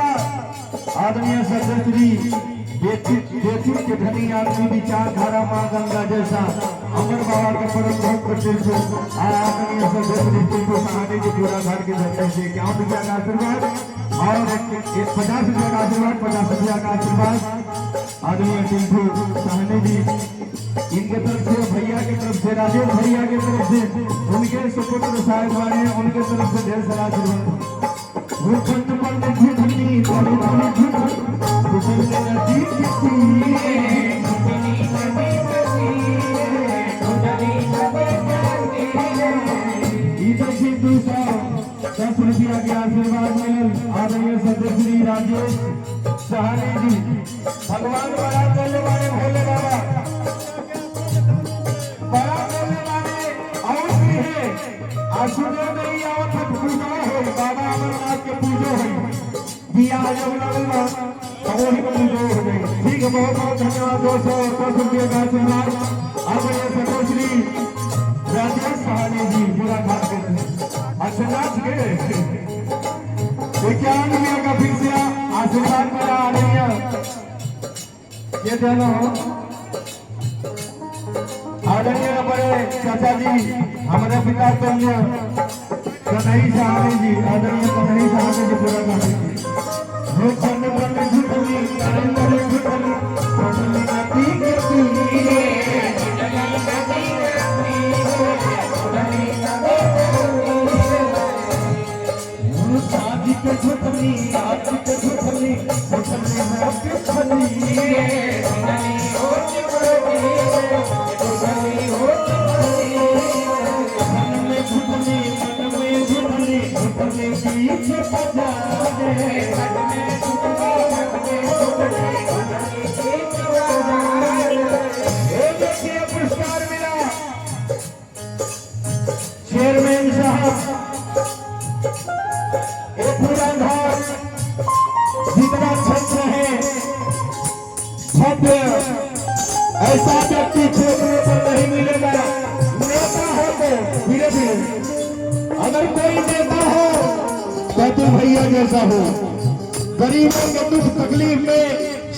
आदरणीय सदस्यश्री बेतुल के धनी आदमी विचार धारा मां गंगा जैसा अमर बाबा के परम भक्त प्रसिद्ध आदरणीय सदस्यश्री टिंकू सहानी जी पूरा घर के धरती से क्या रुपया का आशीर्वाद और 50 रुपया का आशीर्वाद 50 रुपया का आशीर्वाद आदरणीय टिंकू सहानी जी इनके तरफ से भैया की तरफ से राजेश भैया की तरफ से उनके सुपुत्र साहब वाले उनके तरफ से ढेर सारा आशीर्वाद भूखंड पर झूठनी तोड़ी तोड़ी झूठ झूठने नदी किसी दूसरा 10 रुपया के आशीर्वाद मिलल आदरणीय सदस्यश्री राजेश सहानी जी भगवान बड़ा करने वाले भोले बाबा बड़ा करने वाले और भी है आशीर्वाद नहीं आवत है पूजा हो बाबा अमरनाथ के पूजो है दिया जब लगल तो वही पूजो हो गए। ठीक है, बहुत बहुत धन्यवाद दोस्तों। 10 रुपये का आशीर्वाद आदरणीय सदस्यश्री राजेश सहानी जी पूरा घाट के आशीर्वाद के 51 रुपया का फिर से आशीर्वाद मेरा आदरणीय ये देना हो आदरणीय बड़े चाचा जी हमारे पिता कन्या कन्हई सहानी जी आदरणीय कन्हई सहानी जी पूरा घाट लोग करने करने झूठनी करने करने झूठनी झूठनी नदी के तीरे शादी के झूठनी आज के झूठनी झूठनी हो के फनी झूठनी हो के फनी झूठनी हो के फनी मन में झूठनी झूठनी पीछे बजा दे पुरस्कार मिला चेयरमैन साहब पूरा घर जितना क्षेत्र है भव्य ऐसा व्यक्ति क्षेत्र पर नहीं मिलेगा। नेता हो तो धीरे धीरे अगर कोई नेता हो तो तुम भैया जैसा हो गरीबों के दुख तकलीफ में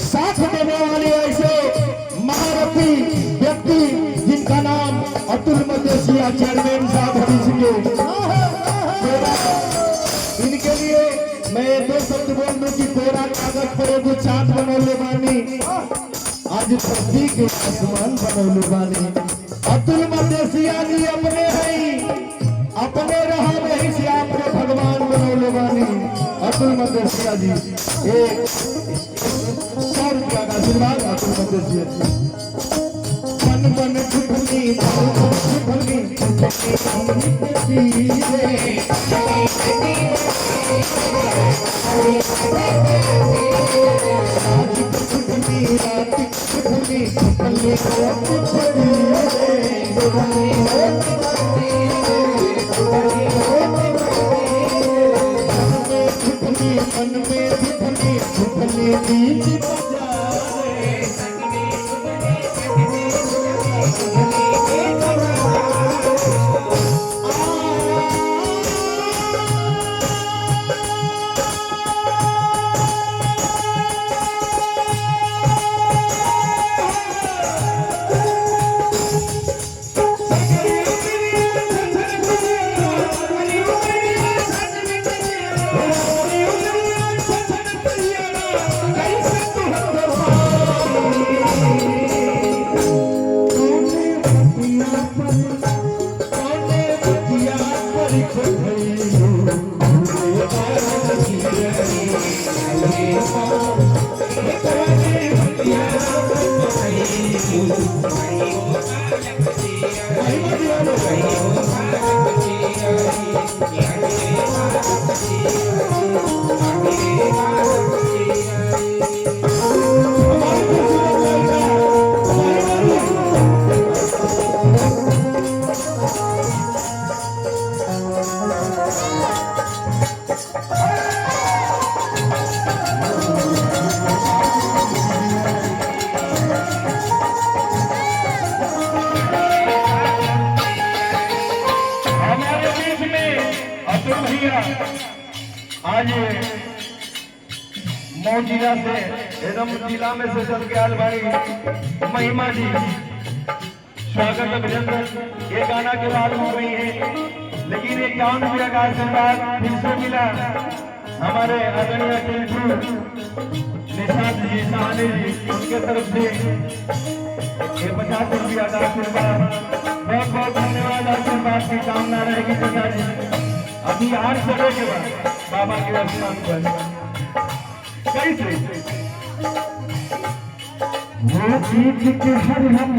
साथ देने वाले ऐसे महारथी व्यक्ति जिनका नाम अतुल मदेशिया चेयरमैन साहब हरीश इनके लिए मैं 2 शब्द बोल दूं कि कोरा कागज पर एगो चांद बनौले बानी आज धरती के आसमान बनौले बानी अतुल मदेशिया जी अपने हैं अपने रहा नहीं से आपने भगवान बनौले बानी अतुल मदेशिया जी एक 100 रुपया का आशीर्वाद अतुल मदेशिया जी। मन मन झुकनी आज मऊ जिला से एकदम जिला में से चल के आल भाई महिमा जी स्वागत अभिनंदन। ये गाना के बाद हो गई है, लेकिन एक 51 रुपया का आशीर्वाद फिर से मिला हमारे आदरणीय टिल्टू निशांत जी सहानी जी, उनके तरफ से ये 50 रुपया का आशीर्वाद। बहुत बहुत धन्यवाद। आशीर्वाद की कामना रहेगी पिताजी। अभी 8 समय के बाद बाबा के स्थान पर कैसे वो गीत के हर हम